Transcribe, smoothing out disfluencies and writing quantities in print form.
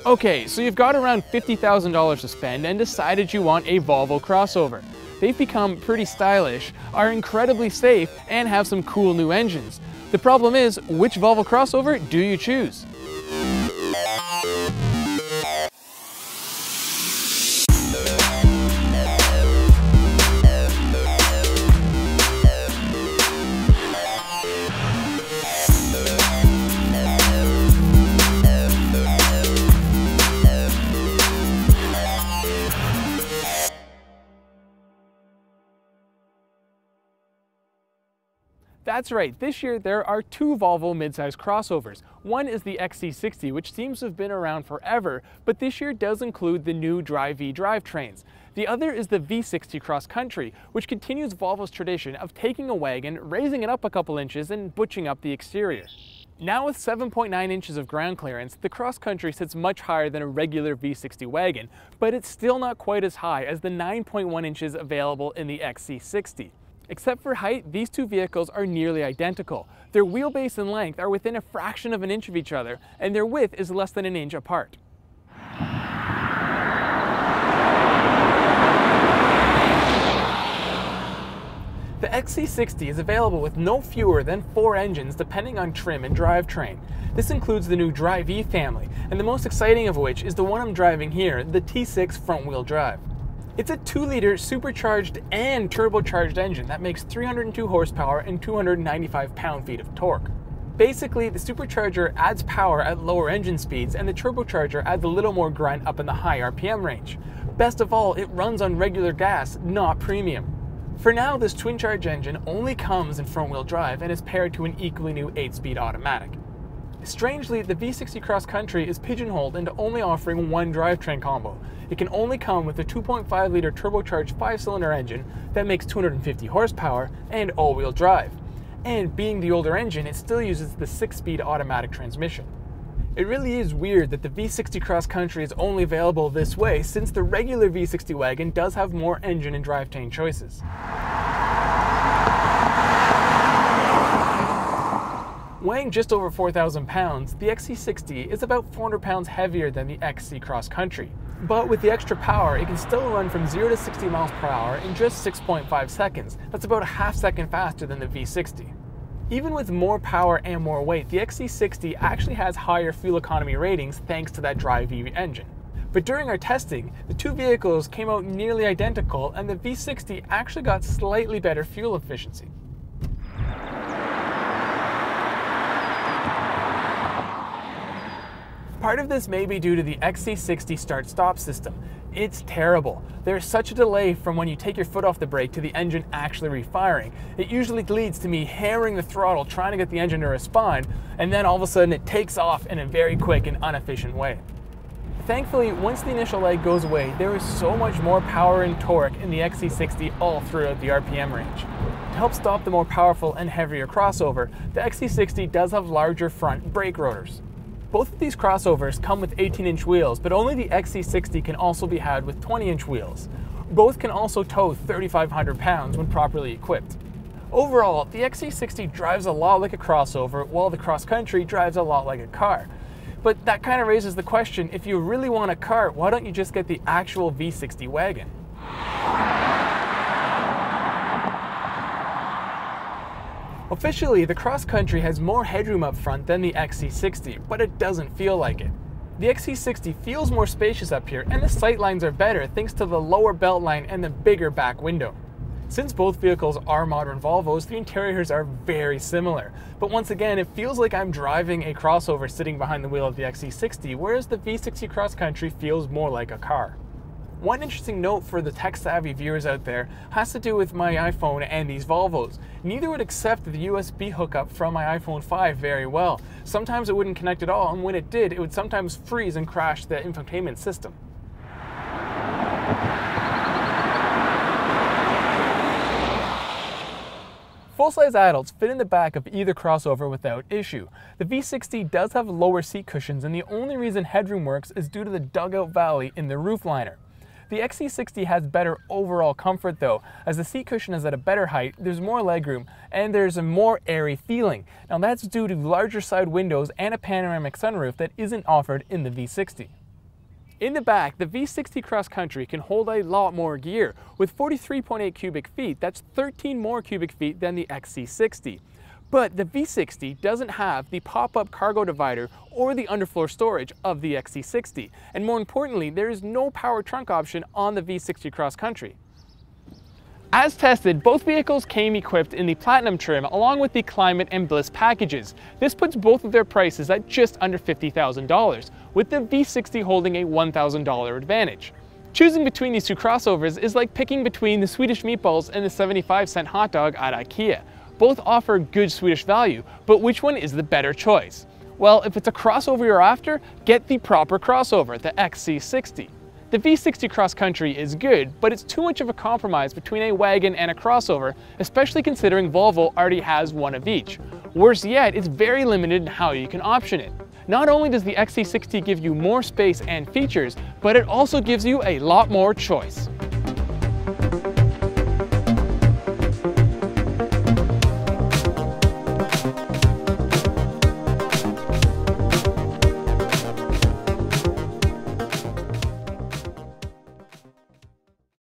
Okay, so you've got around $50,000 to spend and decided you want a Volvo crossover. They've become pretty stylish, are incredibly safe, and have some cool new engines. The problem is, which Volvo crossover do you choose? That's right, this year there are two Volvo midsize crossovers. One is the XC60, which seems to have been around forever, but this year does include the new Drive-E drivetrains. The other is the V60 Cross Country, which continues Volvo's tradition of taking a wagon, raising it up a couple inches, and butching up the exterior. Now with 7.9 inches of ground clearance, the Cross Country sits much higher than a regular V60 wagon, but it's still not quite as high as the 9.1 inches available in the XC60. Except for height, these two vehicles are nearly identical. Their wheelbase and length are within a fraction of an inch of each other, and their width is less than an inch apart. The XC60 is available with no fewer than 4 engines depending on trim and drivetrain. This includes the new Drive-E family, and the most exciting of which is the one I'm driving here, the T6 front-wheel drive. It's a 2-liter supercharged and turbocharged engine that makes 302 horsepower and 295 pound-feet of torque. Basically, the supercharger adds power at lower engine speeds and the turbocharger adds a little more grunt up in the high RPM range. Best of all, it runs on regular gas, not premium. For now, this twin-charge engine only comes in front-wheel drive and is paired to an equally new 8-speed automatic. Strangely, the V60 Cross Country is pigeonholed into only offering one drivetrain combo. It can only come with a 2.5-liter turbocharged 5-cylinder engine that makes 250 horsepower and all-wheel drive. And being the older engine, it still uses the 6-speed automatic transmission. It really is weird that the V60 Cross Country is only available this way, since the regular V60 wagon does have more engine and drivetrain choices. Weighing just over 4,000 pounds, the XC60 is about 400 pounds heavier than the XC Cross Country. But with the extra power, it can still run from 0 to 60 miles per hour in just 6.5 seconds. That's about a half second faster than the V60. Even with more power and more weight, the XC60 actually has higher fuel economy ratings thanks to that Drive-E engine. But during our testing, the two vehicles came out nearly identical, and the V60 actually got slightly better fuel efficiency. Part of this may be due to the XC60 start-stop system. It's terrible. There's such a delay from when you take your foot off the brake to the engine actually refiring. It usually leads to me hammering the throttle trying to get the engine to respond, and then all of a sudden it takes off in a very quick and inefficient way. Thankfully, once the initial lag goes away, there is so much more power and torque in the XC60 all throughout the RPM range. To help stop the more powerful and heavier crossover, the XC60 does have larger front brake rotors. Both of these crossovers come with 18-inch wheels, but only the XC60 can also be had with 20-inch wheels. Both can also tow 3,500 pounds when properly equipped. Overall, the XC60 drives a lot like a crossover, while the Cross Country drives a lot like a car. But that kind of raises the question, if you really want a car, why don't you just get the actual V60 wagon? Officially, the Cross Country has more headroom up front than the XC60, but it doesn't feel like it. The XC60 feels more spacious up here, and the sightlines are better thanks to the lower beltline and the bigger back window. Since both vehicles are modern Volvos, the interiors are very similar. But once again, it feels like I'm driving a crossover sitting behind the wheel of the XC60, whereas the V60 Cross Country feels more like a car. One interesting note for the tech-savvy viewers out there has to do with my iPhone and these Volvos. Neither would accept the USB hookup from my iPhone 5 very well. Sometimes it wouldn't connect at all, and when it did, it would sometimes freeze and crash the infotainment system. Full-size adults fit in the back of either crossover without issue. The V60 does have lower seat cushions, and the only reason headroom works is due to the dugout valley in the roof liner. The XC60 has better overall comfort though, as the seat cushion is at a better height, there's more legroom, and there's a more airy feeling. Now that's due to larger side windows and a panoramic sunroof that isn't offered in the V60. In the back, the V60 Cross Country can hold a lot more gear. With 43.8 cubic feet, that's 13 more cubic feet than the XC60. But the V60 doesn't have the pop-up cargo divider or the underfloor storage of the XC60. And more importantly, there is no power trunk option on the V60 Cross Country. As tested, both vehicles came equipped in the Platinum trim along with the Climate and Bliss packages. This puts both of their prices at just under $50,000, with the V60 holding a $1,000 advantage. Choosing between these two crossovers is like picking between the Swedish meatballs and the 75-cent hot dog at IKEA. Both offer good Swedish value, but which one is the better choice? Well, if it's a crossover you're after, get the proper crossover, the XC60. The V60 Cross Country is good, but it's too much of a compromise between a wagon and a crossover, especially considering Volvo already has one of each. Worse yet, it's very limited in how you can option it. Not only does the XC60 give you more space and features, but it also gives you a lot more choice.